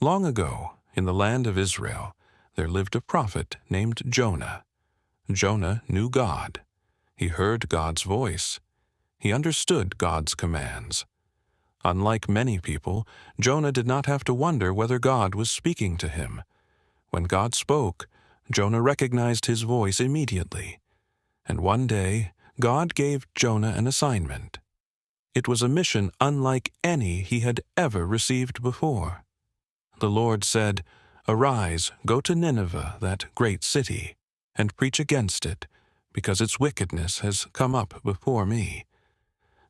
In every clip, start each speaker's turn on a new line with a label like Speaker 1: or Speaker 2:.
Speaker 1: Long ago, in the land of Israel, there lived a prophet named Jonah. Jonah knew God. He heard God's voice. He understood God's commands. Unlike many people, Jonah did not have to wonder whether God was speaking to him. When God spoke, Jonah recognized his voice immediately. And one day, God gave Jonah an assignment. It was a mission unlike any he had ever received before. The Lord said, "Arise, go to Nineveh, that great city, and preach against it, because its wickedness has come up before me."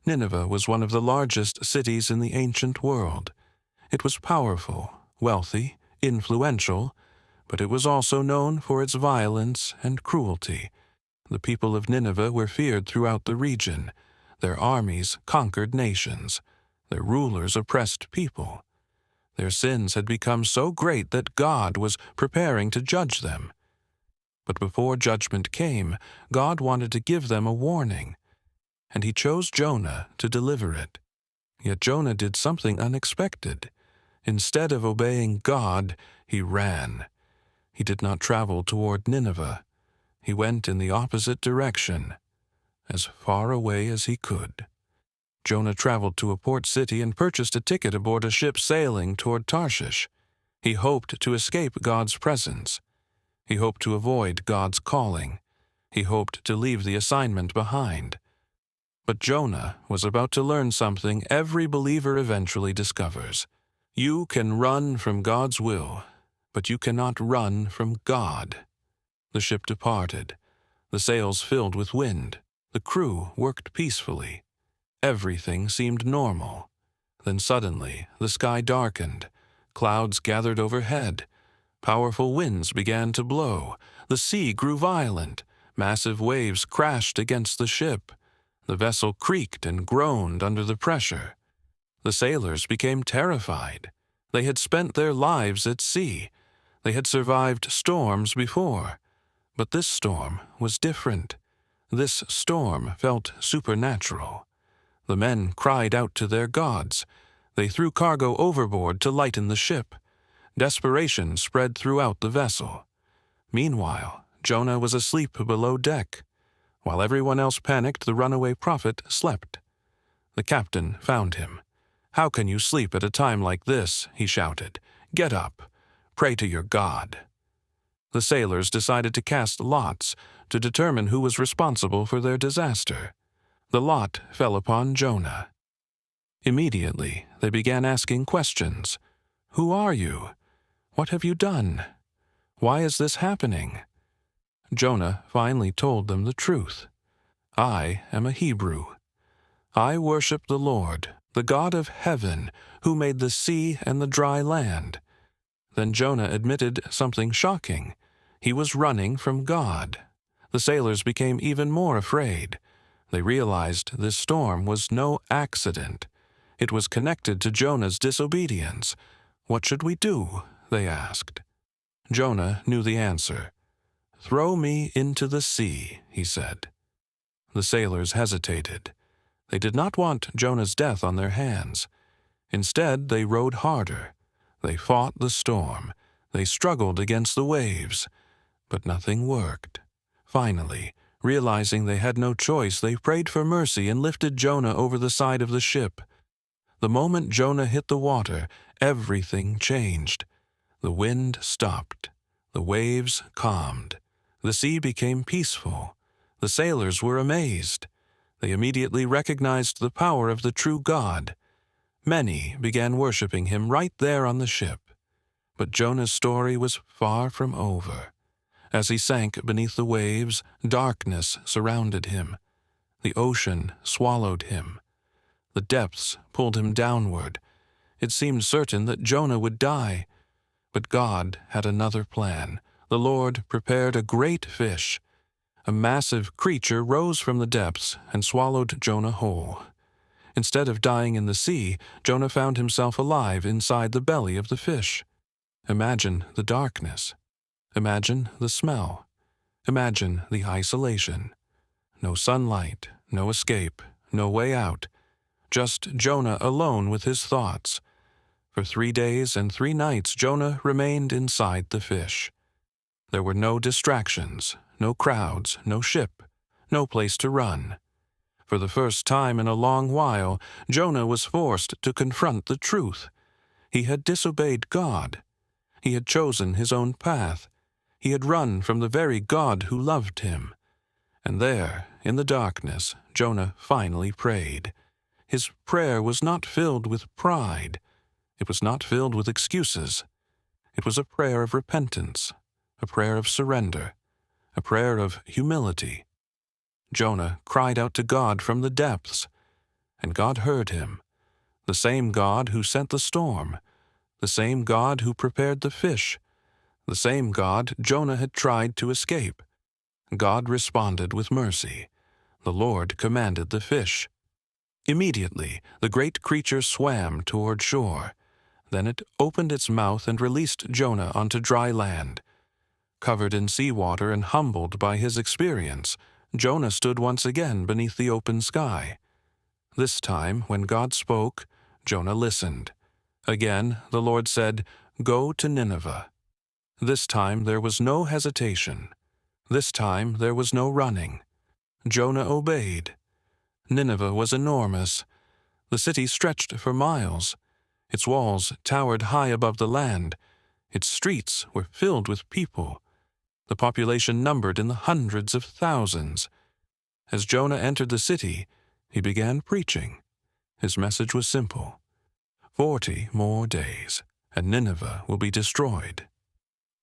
Speaker 1: Nineveh was one of the largest cities in the ancient world. It was powerful, wealthy, influential, but it was also known for its violence and cruelty. The people of Nineveh were feared throughout the region. Their armies conquered nations. Their rulers oppressed people. Their sins had become so great that God was preparing to judge them. But before judgment came, God wanted to give them a warning, and he chose Jonah to deliver it. Yet Jonah did something unexpected. Instead of obeying God, he ran. He did not travel toward Nineveh. He went in the opposite direction, as far away as he could. Jonah traveled to a port city and purchased a ticket aboard a ship sailing toward Tarshish. He hoped to escape God's presence. He hoped to avoid God's calling. He hoped to leave the assignment behind. But Jonah was about to learn something every believer eventually discovers. You can run from God's will, but you cannot run from God. The ship departed. The sails filled with wind. The crew worked peacefully. Everything seemed normal. Then suddenly, the sky darkened. Clouds gathered overhead. Powerful winds began to blow. The sea grew violent. Massive waves crashed against the ship. The vessel creaked and groaned under the pressure. The sailors became terrified. They had spent their lives at sea. They had survived storms before. But this storm was different. This storm felt supernatural. The men cried out to their gods. They threw cargo overboard to lighten the ship. Desperation spread throughout the vessel. Meanwhile, Jonah was asleep below deck. While everyone else panicked, the runaway prophet slept. The captain found him. "How can you sleep at a time like this?" he shouted. "Get up. Pray to your God." The sailors decided to cast lots to determine who was responsible for their disaster. The lot fell upon Jonah. Immediately, they began asking questions. "Who are you? What have you done? Why is this happening?" Jonah finally told them the truth. "I am a Hebrew. I worship the Lord, the God of heaven, who made the sea and the dry land." Then Jonah admitted something shocking. He was running from God. The sailors became even more afraid. They realized this storm was no accident. It was connected to Jonah's disobedience. "What should we do?" they asked. Jonah knew the answer. "Throw me into the sea," he said. The sailors hesitated. They did not want Jonah's death on their hands. Instead, they rowed harder. They fought the storm. They struggled against the waves. But nothing worked. Finally, realizing they had no choice, they prayed for mercy and lifted Jonah over the side of the ship. The moment Jonah hit the water, everything changed. The wind stopped. The waves calmed. The sea became peaceful. The sailors were amazed. They immediately recognized the power of the true God. Many began worshiping him right there on the ship. But Jonah's story was far from over. As he sank beneath the waves, darkness surrounded him. The ocean swallowed him. The depths pulled him downward. It seemed certain that Jonah would die. But God had another plan. The Lord prepared a great fish. A massive creature rose from the depths and swallowed Jonah whole. Instead of dying in the sea, Jonah found himself alive inside the belly of the fish. Imagine the darkness. Imagine the smell. Imagine the isolation. No sunlight, no escape, no way out. Just Jonah alone with his thoughts. For 3 days and 3 nights Jonah remained inside the fish. There were no distractions, no crowds, no ship, no place to run. For the first time in a long while, Jonah was forced to confront the truth. He had disobeyed God. He had chosen his own path. He had run from the very God who loved him. And there, in the darkness, Jonah finally prayed. His prayer was not filled with pride. It was not filled with excuses. It was a prayer of repentance, a prayer of surrender, a prayer of humility. Jonah cried out to God from the depths, and God heard him. The same God who sent the storm, the same God who prepared the fish, the same God Jonah had tried to escape. God responded with mercy. The Lord commanded the fish. Immediately, the great creature swam toward shore. Then it opened its mouth and released Jonah onto dry land. Covered in seawater and humbled by his experience, Jonah stood once again beneath the open sky. This time, when God spoke, Jonah listened. Again, the Lord said, "Go to Nineveh." This time there was no hesitation. This time there was no running. Jonah obeyed. Nineveh was enormous. The city stretched for miles. Its walls towered high above the land. Its streets were filled with people. The population numbered in the hundreds of thousands. As Jonah entered the city, he began preaching. His message was simple. 40 more days, and Nineveh will be destroyed.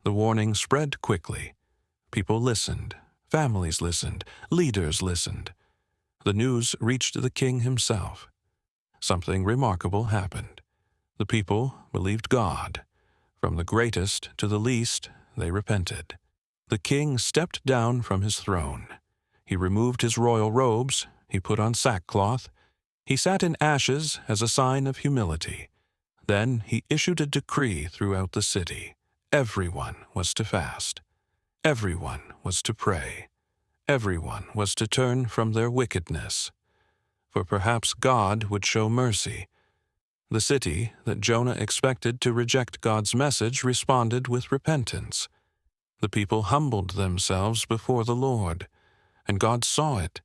Speaker 1: The warning spread quickly. People listened. Families listened. Leaders listened. The news reached the king himself. Something remarkable happened. The people believed God. From the greatest to the least, they repented. The king stepped down from his throne. He removed his royal robes. He put on sackcloth. He sat in ashes as a sign of humility. Then he issued a decree throughout the city. Everyone was to fast. Everyone was to pray. Everyone was to turn from their wickedness. For perhaps God would show mercy. The city that Jonah expected to reject God's message responded with repentance. The people humbled themselves before the Lord, and God saw it.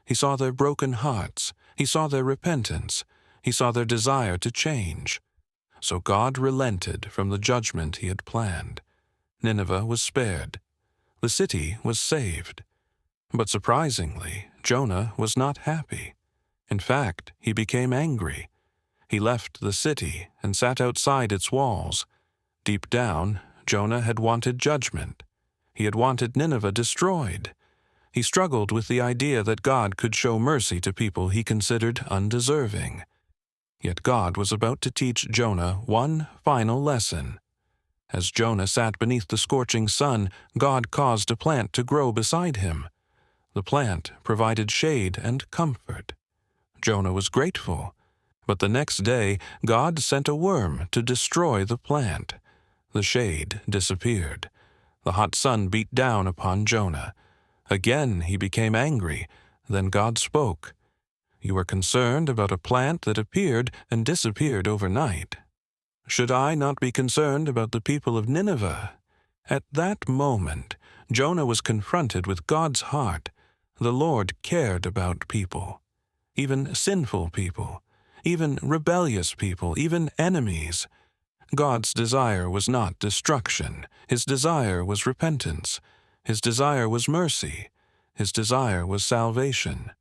Speaker 1: He saw their broken hearts. He saw their repentance. He saw their desire to change. So God relented from the judgment he had planned. Nineveh was spared. The city was saved. But surprisingly, Jonah was not happy. In fact, he became angry. He left the city and sat outside its walls. Deep down, Jonah had wanted judgment. He had wanted Nineveh destroyed. He struggled with the idea that God could show mercy to people he considered undeserving. Yet God was about to teach Jonah one final lesson. As Jonah sat beneath the scorching sun, God caused a plant to grow beside him. The plant provided shade and comfort. Jonah was grateful. But the next day, God sent a worm to destroy the plant. The shade disappeared. The hot sun beat down upon Jonah. Again he became angry. Then God spoke. "You are concerned about a plant that appeared and disappeared overnight. Should I not be concerned about the people of Nineveh?" At that moment, Jonah was confronted with God's heart. The Lord cared about people, even sinful people, even rebellious people, even enemies. God's desire was not destruction. His desire was repentance. His desire was mercy. His desire was salvation.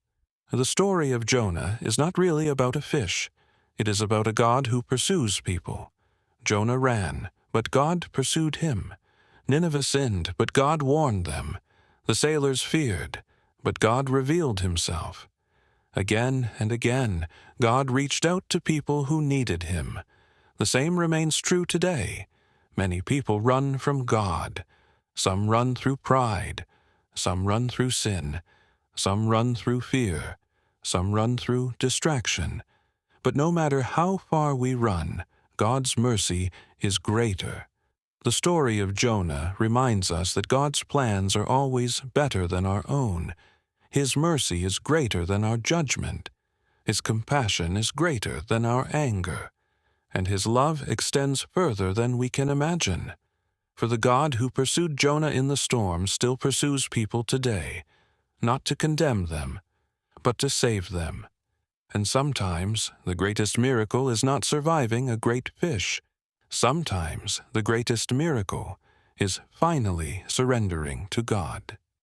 Speaker 1: The story of Jonah is not really about a fish. It is about a God who pursues people. Jonah ran, but God pursued him. Nineveh sinned, but God warned them. The sailors feared, but God revealed himself. Again and again, God reached out to people who needed him. The same remains true today. Many people run from God. Some run through pride. Some run through sin. Some run through fear. Some run through distraction. But no matter how far we run, God's mercy is greater. The story of Jonah reminds us that God's plans are always better than our own. His mercy is greater than our judgment. His compassion is greater than our anger. and His love extends further than we can imagine. For the God who pursued Jonah in the storm still pursues people today, not to condemn them, but to save them. And sometimes the greatest miracle is not surviving a great fish. Sometimes the greatest miracle is finally surrendering to God.